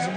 FB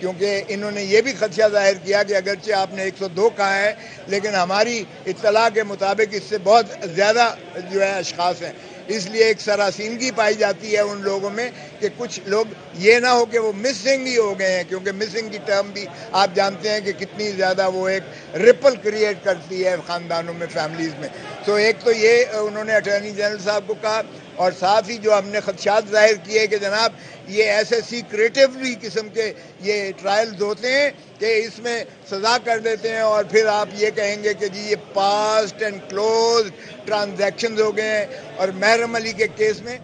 کیونکہ انہوں نے یہ بھی خدشہ ظاہر کیا کہ اگرچہ آپ نے 102 کہا ہے لیکن ہماری اطلاع کے مطابق اس سے بہت زیادہ جو ہے اشخاص ہیں، اس لیے ایک سراسیمگی پائی جاتی ہے ان لوگوں میں کہ کچھ لوگ یہ نہ ہو کہ وہ مسنگ ہی ہو گئے ہیں، کیونکہ مسنگ کی ٹرم بھی آپ جانتے ہیں کہ کتنی زیادہ وہ ایک رپل کریٹ کرتی ہے خاندانوں میں، فیملیز میں. تو ایک تو یہ انہوں نے اٹارنی جنرل صاحب کو کہا، اور ساتھ ہی جو ہم نے خدشات ظاہر کیے کہ جناب یہ ایسے سیکریٹولی قسم کے یہ ٹرائلز ہوتے ہیں کہ اس میں سزا کر دیتے ہیں اور پھر آپ یہ کہیں گے کہ جی یہ پاسڈ اینڈ کلوز ٹرانزیکشنز ہو گئے ہیں. اور محرم علی کے کیس میں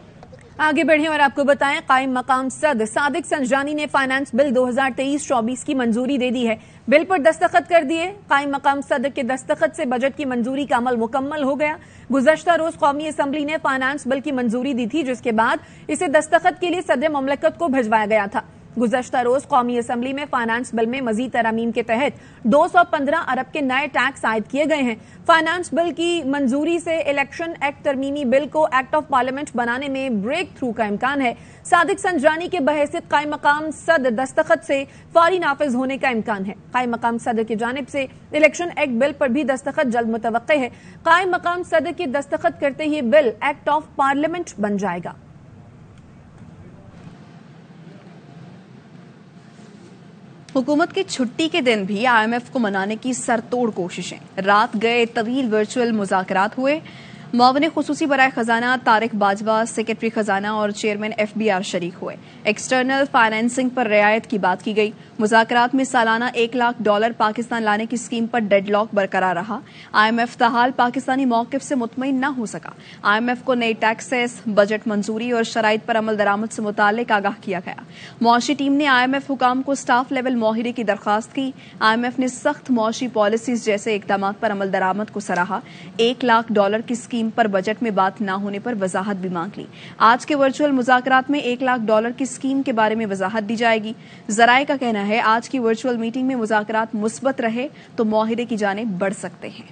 آگے بڑھیں اور آپ کو بتائیں، قائم مقام صدر صادق سنجرانی نے فائنانس بل 2023-24 کی منظوری دے دی ہے. بل پر دستخط کر دیے. قائم مقام صدر کے دستخط سے بجٹ کی منظوری کا عمل مکمل ہو گیا. گزشتہ روز قومی اسمبلی نے فائنانس بل کی منظوری دی تھی، جس کے بعد اسے دستخط کے لیے صدر مملکت کو بھجوایا گیا تھا. گزشتہ روز قومی اسمبلی میں فائنانس بل میں مزید ترامیم کے تحت 215 ارب کے نئے ٹیکس عائد کیے گئے ہیں. فائنانس بل کی منظوری سے الیکشن ایکٹ ترمیمی بل کو ایکٹ آف پارلیمنٹ بنانے میں بریک تھرو کا امکان ہے. صادق سنجرانی کے بحیثیت قائم مقام صدر دستخط سے فوری نافذ ہونے کا امکان ہے. قائم مقام صدر کی جانب سے الیکشن ایکٹ بل پر بھی دستخط جلد متوقع ہے. قائم مقام صدر کے دستخط کرتے ہی بل ایکٹ آف پارلیمنٹ بن جائے گا. حکومت کی چھٹی کے دن بھی آئی ایم ایف کو منانے کی سر توڑ کوششیں. رات گئے طویل ورچوئل مذاکرات ہوئے. معاون خصوصی برائے خزانہ طارق باجوہ، سیکرٹری خزانہ اور چیئرمین ایف بی آر شریک ہوئے. ایکسٹرنل فائنینسنگ پر رعایت کی بات کی گئی. مذاکرات میں سالانہ $1 لاکھ پاکستان لانے کی اسکیم پر ڈیڈ لاک برقرار رہا. آئی ایم ایف تاحال پاکستانی موقف سے مطمئن نہ ہو سکا. آئی ایم ایف کو نئی ٹیکسز، بجٹ منظوری اور شرائط پر عمل درآمد سے متعلق آگاہ کیا گیا. معاشی ٹیم نے آئی ایم ایف حکام کو اسٹاف لیول معاہدے کی درخواست کی. آئی ایم ایف نے سخت معاشی پالیسیز جیسے اقدامات پر عمل درآمد کو سراہا. $1 لاکھ کی اسکیم پر بجٹ میں بات نہ ہونے پر وضاحت بھی مانگ لی. آج کے ورچوئل مذاکرات میں $1 لاکھ کی اسکیم کے بارے میں وضاحت دی جائے گی. ذرائع کا کہنا ہے آج کی ورچوئل میٹنگ میں مذاکرات مثبت رہے تو معاہدے کی جانب بڑھ سکتے ہیں.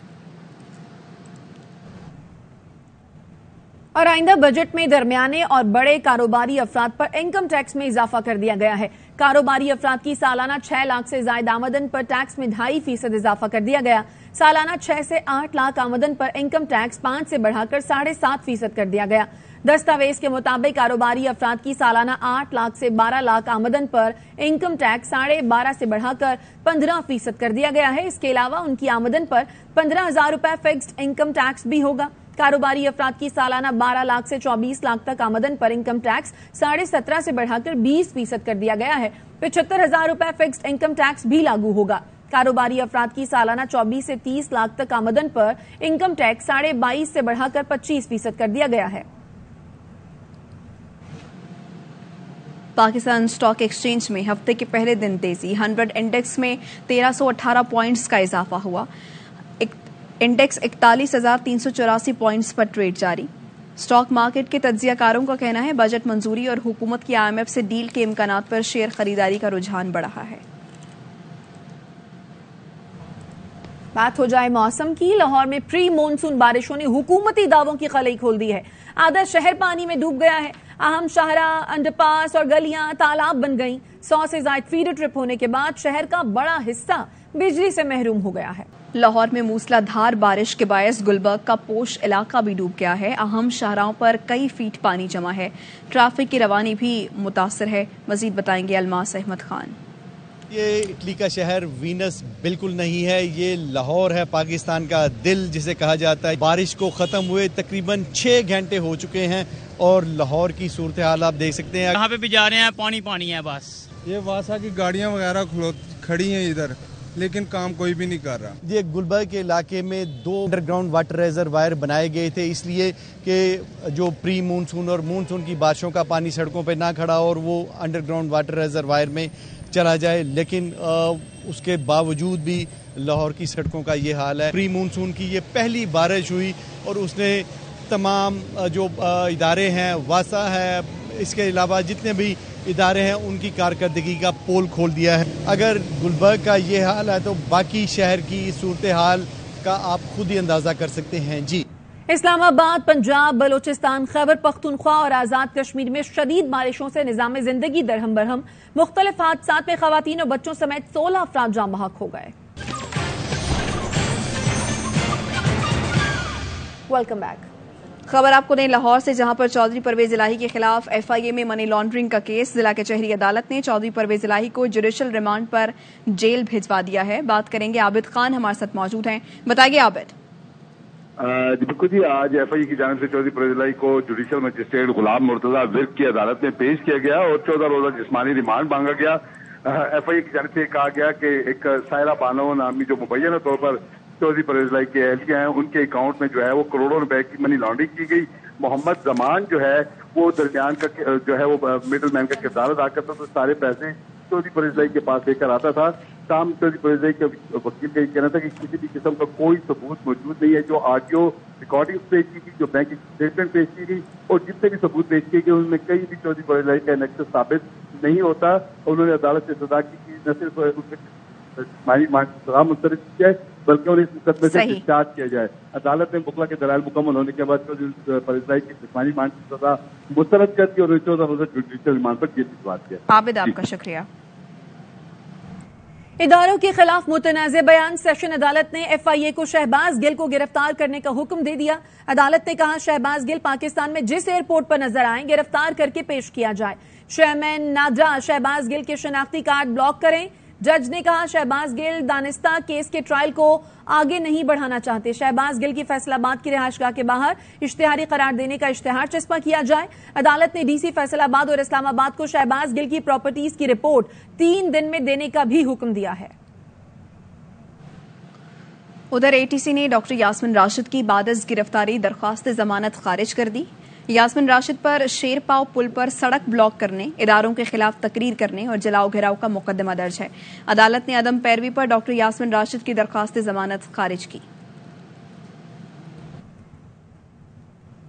اور آئندہ بجٹ میں درمیانے اور بڑے کاروباری افراد پر انکم ٹیکس میں اضافہ کر دیا گیا ہے. کاروباری افراد کی سالانہ 6 لاکھ سے زائد آمدن پر ٹیکس میں 2.5% اضافہ کر دیا گیا. سالانہ 6 سے 8 لاکھ آمدن پر انکم ٹیکس 5 سے بڑھا کر 7.5% کر دیا گیا. دستاویز کے مطابق کاروباری افراد کی سالانہ 8 لاکھ سے 12 لاکھ آمدن پر انکم ٹیکس 12.5% سے بڑھا کر 15% کر دیا گیا ہے. اس کے علاوہ ان کی آمدن پر 15,000 روپے فکسڈ انکم ٹیکس بھی ہوگا. کاروباری افراد کی سالانہ 12 لاکھ سے 24 لاکھ تک آمدن پر انکم ٹیکس 17.5% سے بڑھا کر 20% کر دیا گیا ہے. 75,000 روپے فکسڈ انکم ٹیکس بھی لاگو ہوگا. کاروباری افراد کی سالانہ 24 سے 30 لاکھ تک آمدن پر انکم ٹیکس 22.5% سے بڑھا کر 25% کر دیا گیا ہے. پاکستان اسٹاک ایکسچینج میں ہفتے کے پہلے دن تیزی. 100 انڈیکس میں 1318 پوائنٹس کا اضافہ ہوا. انڈیکس 41,384 پوائنٹس پر ٹریڈ جاری. اسٹاک مارکیٹ کے تجزیہ کاروں کا کہنا ہے بجٹ منظوری اور حکومت کی آئی ایم ایف سے ڈیل کے امکانات پر شیئر خریداری کا رجحان بڑھا ہے. بات ہو جائے موسم کی. لاہور میں پری مونسون بارشوں نے حکومتی دعووں کی خلئی کھول دی ہے. آدھا شہر پانی میں ڈوب گیا ہے. اہم شاہراہ، انڈر پاس اور گلیاں تالاب بن گئیں. 100 سے زائد فیڈر ٹرپ ہونے کے بعد شہر کا بڑا حصہ بجلی سے محروم ہو گیا ہے. لاہور میں موسلا دھار بارش کے باعث گلبرگ کا پوش علاقہ بھی ڈوب گیا ہے. اہم شاہراہوں پر کئی فیٹ پانی جمع ہے. ٹریفک کی روانی بھی متاثر ہے. مزید بتائیں گے الماس احمد خان. یہ اٹلی کا شہر وینس بالکل نہیں ہے، یہ لاہور ہے، پاکستان کا دل جسے کہا جاتا ہے. بارش کو ختم ہوئے تقریباً 6 گھنٹے ہو چکے ہیں اور لاہور کی صورتحال آپ دیکھ سکتے ہیں. یہاں پہ بھی جا رہے ہیں، پانی پانی ہے. بس یہ واسا کی گاڑیاں وغیرہ کھڑی ہیں ادھر، لیکن کام کوئی بھی نہیں کر رہا. یہ گلبرگ کے علاقے میں 2 انڈر گراؤنڈ واٹر ریزروائر بنائے گئے تھے اس لیے کہ جو پری مونسون اور مونسون کی بارشوں کا پانی سڑکوں پہ نہ کھڑا اور وہ انڈر گراؤنڈ واٹر ریزروائر میں چلا جائے، لیکن اس کے باوجود بھی لاہور کی سڑکوں کا یہ حال ہے. پری مونسون کی یہ پہلی بارش ہوئی اور اس نے تمام جو ادارے ہیں، واسا ہے، اس کے علاوہ جتنے بھی ادارے ہیں ان کی کارکردگی کا پول کھول دیا ہے. اگر گلبرگ کا یہ حال ہے تو باقی شہر کی صورتحال کا آپ خود ہی اندازہ کر سکتے ہیں. جی اسلام آباد، پنجاب، بلوچستان، خیبر پختونخوا اور آزاد کشمیر میں شدید بارشوں سے نظام زندگی درہم برہم. مختلف حادثات میں خواتین اور بچوں سمیت 16 افراد جاں بحق ہو گئے. Welcome back. خبر آپ کو دیں لاہور سے، جہاں پر چودھری پرویز الہی کے خلاف ایف آئی اے میں منی لانڈرنگ کا کیس. ضلع کچہری عدالت نے چودھری پرویز الہی کو جوڈیشل ریمانڈ پر جیل بھجوا دیا ہے. بات کریں گے عابد خان ہمارے ساتھ موجود ہیں. بتائیے عابد. بالکل جی، آج ایف آئی اے کی جانب سے چودھری پرویز الہی کو judicial magistrate Ghulam Murtaza work کی عدالت میں پیش کیا گیا اور 14 روزہ جسمانی ریمانڈ مانگا گیا. ایف آئی اے کی جانب سے کہا گیا کہ ایک سائرہ بانو نامی جو مبینہ طور پر چودھری پرویز الہی کے اہلیہ ہیں، ان کے اکاؤنٹ میں جو ہے وہ کروڑوں روپے کی منی لانڈرنگ کی گئی. محمد زمان جو ہے وہ درمیان کا جو ہے وہ مڈل مین کا کردار ادا کرتا تھا، سارے پیسے چودھری پرویز الہی کے پاس لے کر آتا تھا. تاہم چودھری پرویز الہی کے وکیل کا یہ کہنا تھا کہ کسی بھی قسم کا کوئی ثبوت موجود نہیں ہے. جو آڈیو ریکارڈنگ پیش کی گئی، جو بینک اسٹیٹمنٹ پیش کی گئی اور جتنے بھی ثبوت پیش کیے گئے ان میں کہیں بھی چودھری پرویز الہی کا نیکسس ثابت نہیں ہوتا. انہوں نے عدالت سے سزا کی کہ نہ صرف جسمانی سزا مسترد کی جائے بلکہ انہیں اس مقدمے سے ڈسچارج کیا جائے. عدالت نے مخلہ کے دلائل مکمل ہونے کے بعد چودھری پرویز الہی کی جسمانی سزا مسترد کر دی اور 14 روزہ جوڈیشل ریمانڈ پر جیل بھجوا دیا. عابد آپ کا شکریہ. اداروں کے خلاف متنازع بیان. سیشن عدالت نے ایف آئی اے کو شہباز گل کو گرفتار کرنے کا حکم دے دیا. عدالت نے کہا شہباز گل پاکستان میں جس ایئرپورٹ پر نظر آئیں گرفتار کر کے پیش کیا جائے. چیئرمین نادرا شہباز گل کے شناختی کارڈ بلاک کریں. جج نے کہا شہباز گل دانستہ کیس کے ٹرائل کو آگے نہیں بڑھانا چاہتے. شہباز گل کی فیصل آباد کی رہائش گاہ کے باہر اشتہاری قرار دینے کا اشتہار چسپاں کیا جائے. عدالت نے ڈی سی فیصل آباد اور اسلام آباد کو شہباز گل کی پراپرٹیز کی رپورٹ 3 دن میں دینے کا بھی حکم دیا ہے. ادھر اے ٹی سی نے ڈاکٹر یاسمین راشد کی بعد از گرفتاری درخواست ضمانت خارج کر دی. یاسمین راشد پر شیر پاؤ پل پر سڑک بلاک کرنے، اداروں کے خلاف تقریر کرنے اور جلاؤ گھیراؤ کا مقدمہ درج ہے. عدالت نے عدم پیروی پر ڈاکٹر یاسمین راشد کی درخواست ضمانت خارج کی.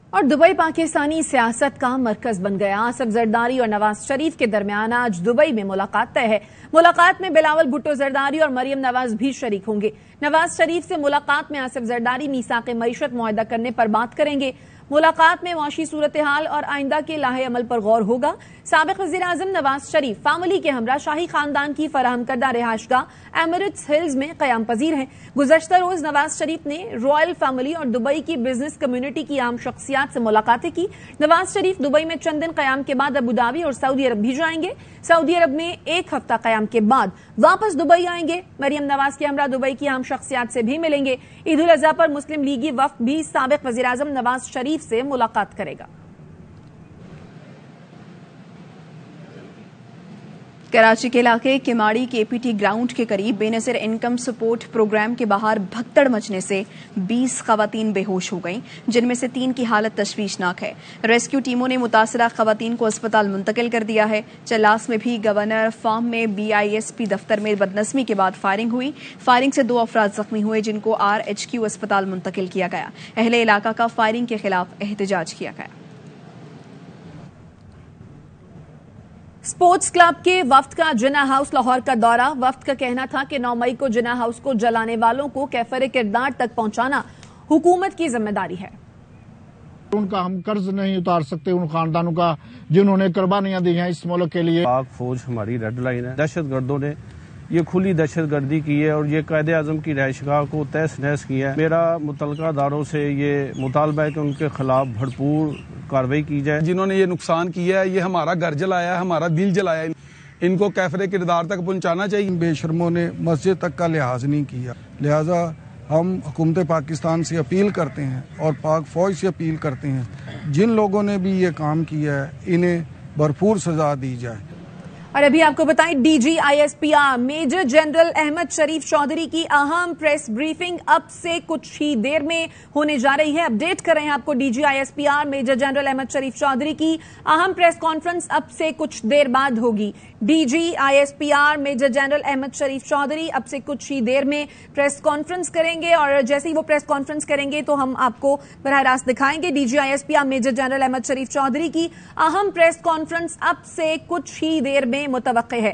اور دبئی پاکستانی سیاست کا مرکز بن گیا. آصف زرداری اور نواز شریف کے درمیان آج دبئی میں ملاقات طے ہے. ملاقات میں بلاول بھٹو زرداری اور مریم نواز بھی شریک ہوں گے. نواز شریف سے ملاقات میں آصف زرداری میثاق معیشت معاہدہ کرنے پر بات کریں گے. ملاقات میں معاشی صورتحال اور آئندہ کے لاہے عمل پر غور ہوگا. سابق وزیر اعظم نواز شریف فیملی کے ہمراہ شاہی خاندان کی فراہم کردہ رہائش گاہ ایمریٹس ہلز میں قیام پذیر ہیں. گزشتہ روز نواز شریف نے رائل فیملی اور دبئی کی بزنس کمیونٹی کی عام شخصیات سے ملاقاتیں کی. نواز شریف دبئی میں چند دن قیام کے بعد ابوظہبی اور سعودی عرب بھی جائیں گے. سعودی عرب میں 1 ہفتہ قیام کے بعد واپس دبئی آئیں گے. مریم نواز کے ہمراہ دبئی کی عام شخصیات سے بھی ملیں گے. عید الاضحیٰ پر مسلم لیگی وفد بھی سابق وزیر اعظم نواز شریف سے ملاقات کرے گا. کراچی کے علاقے کماڑی کے پی ٹی گراؤنڈ کے قریب بے نظیر انکم سپورٹ پروگرام کے باہر بھگدڑ مچنے سے 20 خواتین بے ہوش ہو گئیں، جن میں سے 3 کی حالت تشویشناک ہے. ریسکیو ٹیموں نے متاثرہ خواتین کو اسپتال منتقل کر دیا ہے. چلاس میں بھی گورنر فارم میں بی آئی ایس پی دفتر میں بدنظمی کے بعد فائرنگ ہوئی. فائرنگ سے 2 افراد زخمی ہوئے، جن کو RHQ اسپتال منتقل کیا گیا. اہل علاقہ کا فائرنگ کے خلاف احتجاج کیا گیا. اسپورٹس کلب کے وفد کا جناح ہاؤس لاہور کا دورہ. وفد کا کہنا تھا کہ 9 مئی کو جناح ہاؤس کو جلانے والوں کو کیفر کردار تک پہنچانا حکومت کی ذمہ داری ہے. ان کا ہم قرض نہیں اتار سکتے ان خاندانوں کا جنہوں نے قربانیاں دی ہیں اس ملک کے لیے. پاک فوج ہماری ریڈ لائن ہے. دہشت گردوں نے یہ کھلی دہشت گردی کی ہے اور یہ قائد اعظم کی رہائش گاہ کو تہس نہس کیا ہے. میرا متعلقہ اداروں سے یہ مطالبہ ہے کہ ان کے خلاف بھرپور کارروائی کی جائے. جنہوں نے یہ نقصان کیا ہے، یہ ہمارا گھر جلایا ہے، ہمارا دل جلایا ہے، ان کو کیفر کردار تک پہنچانا چاہیے. بے شرموں نے مسجد تک کا لحاظ نہیں کیا، لہذا ہم حکومت پاکستان سے اپیل کرتے ہیں اور پاک فوج سے اپیل کرتے ہیں جن لوگوں نے بھی یہ کام کیا ہے انہیں بھرپور سزا دی جائے. اور ابھی آپ کو بتائیں D G ISPR major general Ahmed Sharif Chaudhry کی اہم پریس بریفنگ اب سے کچھ ہی دیر میں ہونے جا رہی ہے. اپڈیٹ کر رہے ہیں آپ کو D G ISPR major general Ahmed Sharif Chaudhry کی اہم پریس کانفرنس اب سے کچھ دیر بعد ہوگی. D G ISPR major general Ahmed Sharif Chaudhry اب سے کچھ ہی دیر میں پریس کانفرنس کریں گے اور جیسے ہی وہ پریس کانفرنس کریں گے تو ہم آپ کو براہ راست دکھائیں گے. D G ISPR major general Ahmed Sharif Chaudhry کی اہم پریس کانفرنس اب سے کچھ ہی دیر میں متوقع ہے.